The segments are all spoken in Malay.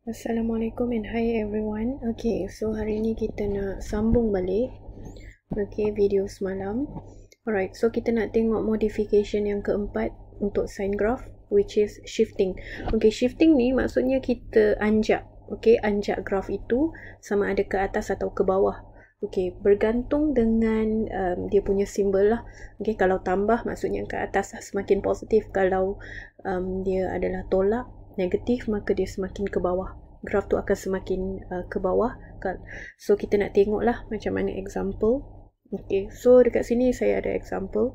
Assalamualaikum and hi everyone. Okay, so hari ni kita nak sambung balik video semalam. Alright, so kita nak tengok modification yang keempat untuk sine graph, which is shifting. Okay, shifting ni maksudnya kita anjak. Okay, anjak graf itu sama ada ke atas atau ke bawah. Okay, bergantung dengan dia punya simbol lah. Okay, kalau tambah maksudnya ke atas semakin positif. Kalau dia adalah tolak, negatif, maka dia semakin ke bawah. Graf tu akan semakin ke bawah. So kita nak tengok lah macam mana example. Okay, so dekat sini saya ada example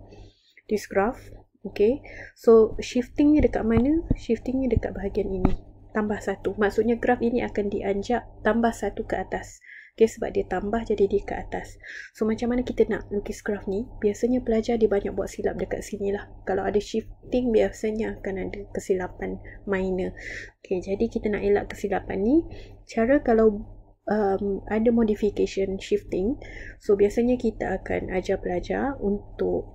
this graph. Okay, so shiftingnya dekat mana? Shiftingnya dekat bahagian ini, tambah 1. Maksudnya graf ini akan dianjak tambah 1 ke atas. Okay, sebab dia tambah jadi dia ke atas. So macam mana kita nak lukis graf ni? Biasanya pelajar dia banyak buat silap dekat sini lah. Kalau ada shifting biasanya akan ada kesilapan minor. Okay, jadi kita nak elak kesilapan ni. Cara kalau ada modification shifting, so biasanya kita akan ajar pelajar untuk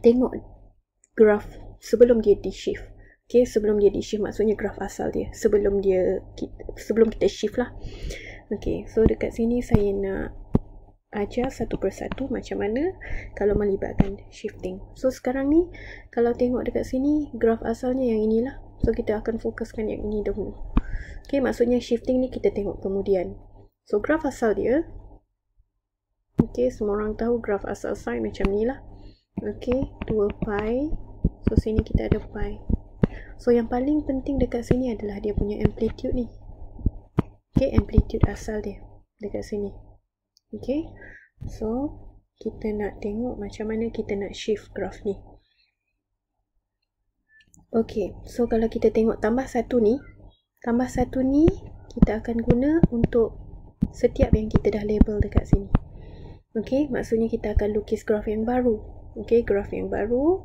tengok graf sebelum dia di shift. Okay, sebelum dia di shift maksudnya graf asal dia sebelum kita shift lah. Okay, so dekat sini saya nak ajar satu persatu macam mana kalau melibatkan shifting. So sekarang ni kalau tengok dekat sini, graf asalnya yang inilah. So kita akan fokuskan yang ini dahulu. Okay, maksudnya shifting ni kita tengok kemudian. So graf asal dia, okay, semua orang tahu graf asal sine macam ni lah. Okay, 2 pi. So sini kita ada pi. So yang paling penting dekat sini adalah dia punya amplitude ni. Okay, amplitude asal dia dekat sini. Okay, so kita nak tengok macam mana kita nak shift graf ni. Okay, so kalau kita tengok tambah 1 ni kita akan guna untuk setiap yang kita dah label dekat sini. Okay, maksudnya kita akan lukis graf yang baru. Okay, graf yang baru.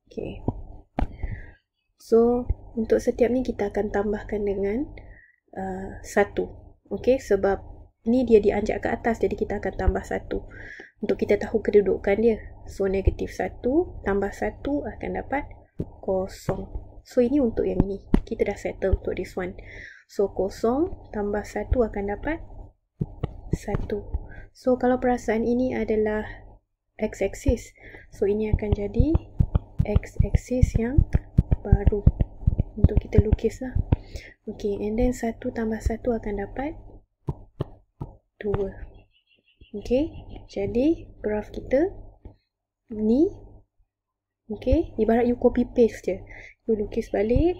Okay, so untuk setiap ni kita akan tambahkan dengan 1. Okay, sebab ni dia dianjak ke atas, jadi kita akan tambah 1 untuk kita tahu kedudukan dia. So negatif 1 tambah 1 akan dapat 0. So ini untuk yang ini, kita dah settle untuk this one. So 0 tambah 1 akan dapat 1. So kalau perasan ini adalah x-axis, so ini akan jadi x-axis yang baru untuk kita lukis lah. Okay, and then 1 tambah 1 akan dapat 2. Okay, jadi graf kita ni, okay, ibarat you copy paste je. You lukis balik,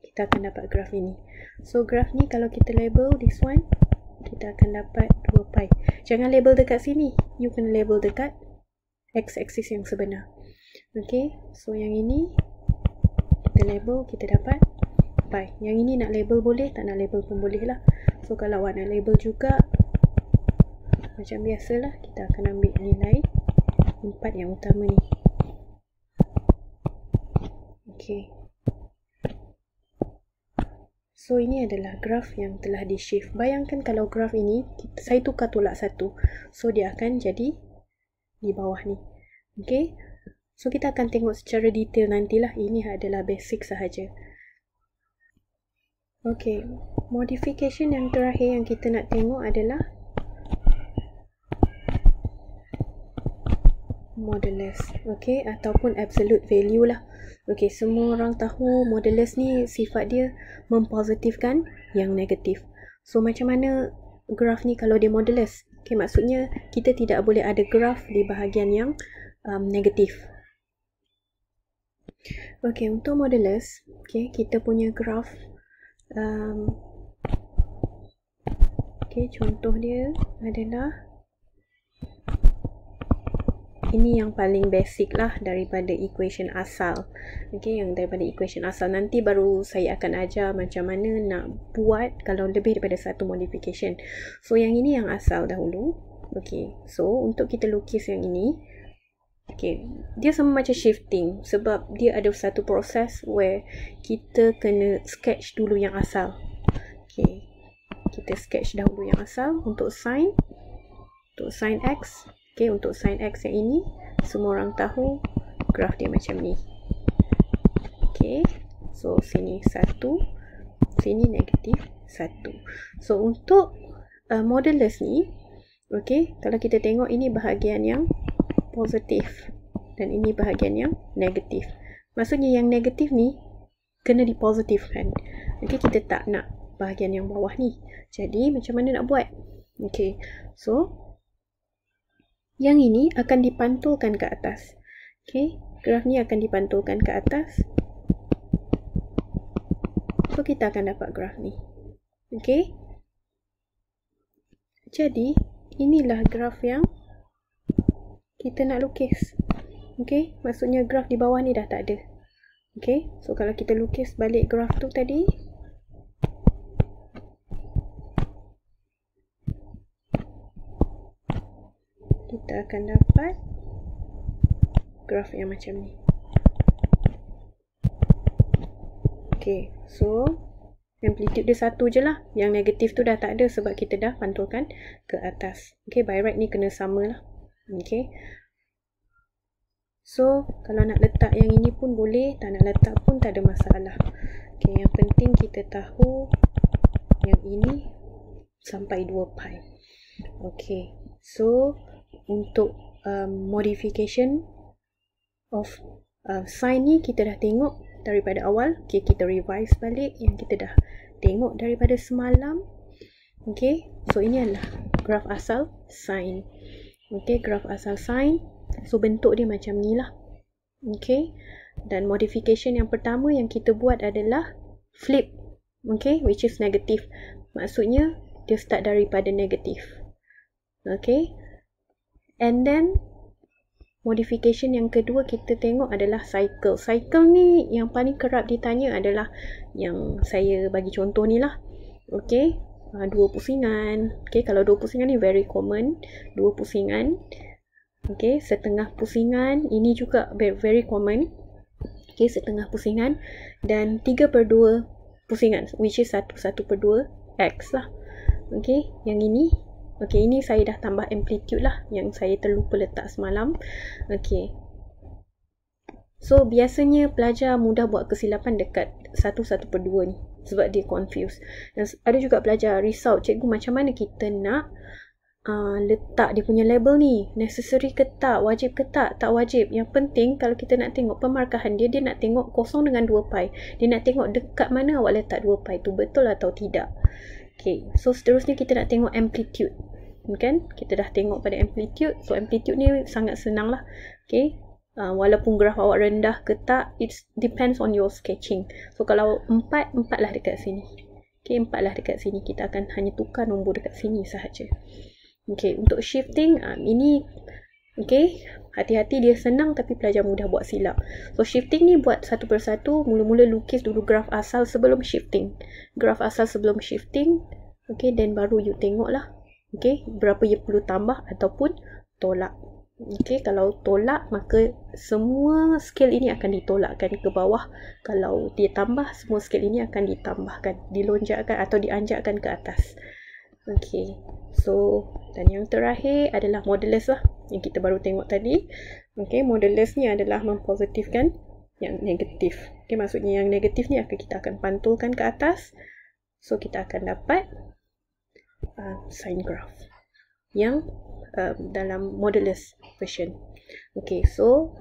kita akan dapat graf ini. So graf ni kalau kita label this one, kita akan dapat 2 pi. Jangan label dekat sini, you kena label dekat x-axis yang sebenar. Okay, so yang ini kita label, kita dapat pi. Yang ini nak label boleh, tak nak label pun boleh lah. So kalau awak nak label juga, macam biasalah, kita akan ambil nilai 4 yang utama ni. Okay, so ini adalah graf yang telah di shift. Bayangkan kalau graf ini saya tukar tolak 1, so dia akan jadi di bawah ni. Okay, so kita akan tengok secara detail nantilah. Ini adalah basic sahaja. Okay, modification yang terakhir yang kita nak tengok adalah modulus. Okay, ataupun absolute value lah. Okay, semua orang tahu modulus ni sifat dia mempositifkan yang negatif. So macam mana graf ni kalau dia modulus? Okay, maksudnya kita tidak boleh ada graf di bahagian yang negatif. Okay, untuk modulus, okay, kita punya graf, okay, contoh dia adalah ini yang paling basic lah daripada equation asal. Okay, yang daripada equation asal. Nanti baru saya akan ajar macam mana nak buat kalau lebih daripada satu modification. So yang ini yang asal dahulu. Okay, so untuk kita lukis yang ini, okay, dia sama macam shifting sebab dia ada satu proses where kita kena sketch dulu yang asal. Okay, kita sketch dahulu yang asal untuk sin x. Okay, untuk sin x yang ini semua orang tahu graf dia macam ni. Okay, so sini 1, sini negatif 1. So untuk modulus ni, okay, kalau kita tengok ini bahagian yang positif dan ini bahagian yang negatif. Maksudnya yang negatif ni kena dipositifkan. Okay, kita tak nak bahagian yang bawah ni. Jadi macam mana nak buat? Okay, so yang ini akan dipantulkan ke atas. Okay, graf ni akan dipantulkan ke atas. So kita akan dapat graf ni. Okay, jadi inilah graf yang kita nak lukis. Okay, maksudnya graf di bawah ni dah tak ada. Okay, so kalau kita lukis balik graf tu tadi, kita akan dapat graf yang macam ni. Okay, so amplitude dia satu je lah. Yang negatif tu dah tak ada sebab kita dah pantulkan ke atas. Okay, by right ni kena sama lah. Okay, so kalau nak letak yang ini pun boleh, tak nak letak pun tak ada masalah. Okay, yang penting kita tahu yang ini sampai 2 pi. Okay, so untuk modification of sign ni kita dah tengok daripada awal. Okay, kita revise balik yang kita dah tengok daripada semalam. Okay, so ini adalah graf asal sign. Okay, graf asal sign. So bentuk dia macam ni lah. Okay, dan modification yang pertama yang kita buat adalah flip. Okay, which is negative. Maksudnya dia start daripada negatif. Okay, and then modification yang kedua kita tengok adalah cycle. Cycle ni yang paling kerap ditanya adalah yang saya bagi contoh ni lah. Okay, 2 pusingan. Okay, kalau 2 pusingan ni very common. 2 pusingan. Okay, setengah pusingan. Ini juga very common. Okay, setengah pusingan. Dan 3/2 pusingan, which is 1/2 X lah. Okay, yang ini. Okay, ini saya dah tambah amplitude lah yang saya terlupa letak semalam. Okay, so biasanya pelajar mudah buat kesilapan dekat 1/2 ni sebab dia confused. Dan ada juga pelajar risau, cikgu macam mana kita nak letak dia punya label ni, necessary ke tak, wajib ke tak, tak wajib. Yang penting kalau kita nak tengok pemarkahan dia, dia nak tengok kosong dengan 2 pi. Dia nak tengok dekat mana awak letak 2 pi tu, betul atau tidak. Okay, so seterusnya kita nak tengok amplitude. Kan, kita dah tengok pada amplitude. So amplitude ni sangat senang lah. Okay, walaupun graf awak rendah ke tak, it depends on your sketching. So kalau 4 lah dekat sini. Okay, 4 lah dekat sini. Kita akan hanya tukar nombor dekat sini sahaja. Okay, untuk shifting ini, okay, hati-hati, dia senang tapi pelajar mudah buat silap. So shifting ni buat satu persatu. Mula-mula lukis dulu graf asal sebelum shifting. Graf asal sebelum shifting. Okay, dan baru you tengok lah. Okay, berapa you perlu tambah ataupun tolak. Okay, kalau tolak maka semua scale ini akan ditolakkan ke bawah. Kalau dia tambah, semua scale ini akan ditambahkan, dilonjakkan atau dianjakkan ke atas. Okay, so dan yang terakhir adalah modulus lah yang kita baru tengok tadi. Okay, modulus ni adalah mempositifkan yang negatif. Okay, maksudnya yang negatif ni kita akan pantulkan ke atas. So kita akan dapat sign graph yang dalam modulus version. Okay, so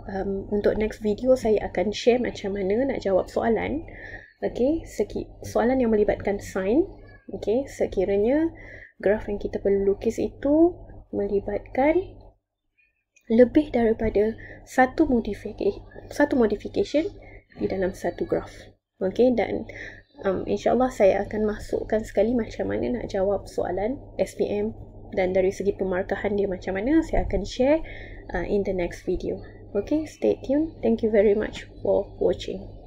untuk next video saya akan share macam mana nak jawab soalan. Okay, soalan yang melibatkan sign. Okay, sekiranya graf yang kita perlu lukis itu melibatkan lebih daripada satu modification di dalam satu graf. Okay, dan insyaAllah saya akan masukkan sekali macam mana nak jawab soalan SPM, dan dari segi pemarkahan dia macam mana saya akan share in the next video. Okay, stay tuned. Thank you very much for watching.